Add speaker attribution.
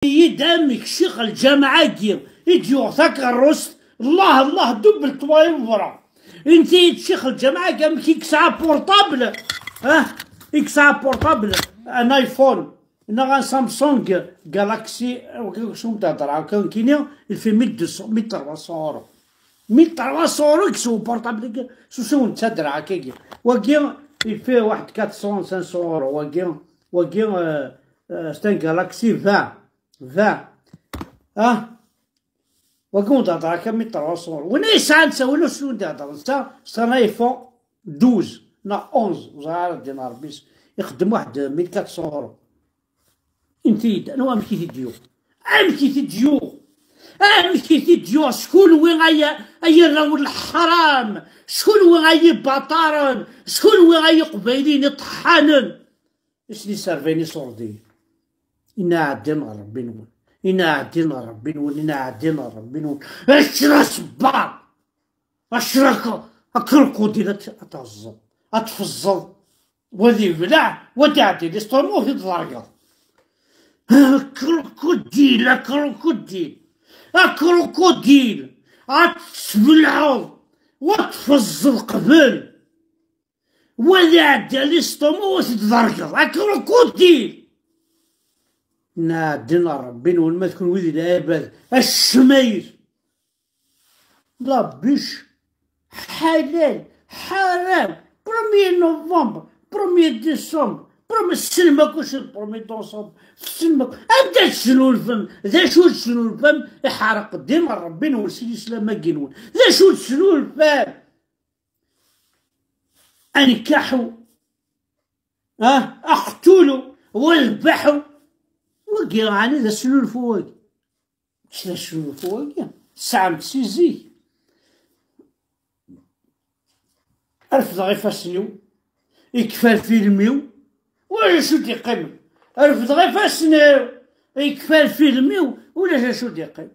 Speaker 1: يدامك شيخ الجامعة كي يجيو ثاك الرست الله الله دبل طوايب ورا انت شيخ الجامعة كام كي كسا بورطابل يكسا بورطابل ان ايفون انا سامسونج جالاكسي شنو تهضر كان كينيا في 1200 1300 اورو 1300 اورو يكسو بورطابل شو نتهدر هكاكي وكي فيه واحد 400 500 اورو وكي ستان جالاكسي 20 وكون تهضر هكا 1300 اورو وانا ساعه نساولو شنو تهضر انت سان ايفون 12 لا 11 وزعر دينار بيس يخدم واحد 1400 اورو انت انا امشي تديو امشي تديو شكون وين اي راول الحرام شكون وين اي باطارن شكون وين اي قبايلين يطحنن اش لي سارفيني صوردي إنا عدينا ربي نون اشرا صبار اشرا كروكوديل اتهزر اتفزر وذي بلع ودعتي ليستومو في الضرقة كروكوديل اتسبلعو وتفزر قبل وذي عدى ليستومو في الضرقة كروكوديل نادنا ربي نون ما تكون ويدي العباد الشمير لا بيش حلال حرام 1 نوفمبر 1 ديسمبر السلمة كلشي 1 ديسمبر السلمة أبدا تسلو الفم ذا شو تسلو الفم يحرق ديما ربي نون سيدي سلامة كينون ذا شو تسلو الفم أنكحوا أقتلوا واذبحوا وكي راني ذا سلو الفواكه شتا سلو الفواكه الساعة متسيزي رفض غير فاسنيو يكفى الفيلميو ولا شو تيقيم رفض غير فاسنيو يكفى الفيلميو ولا شو تيقيم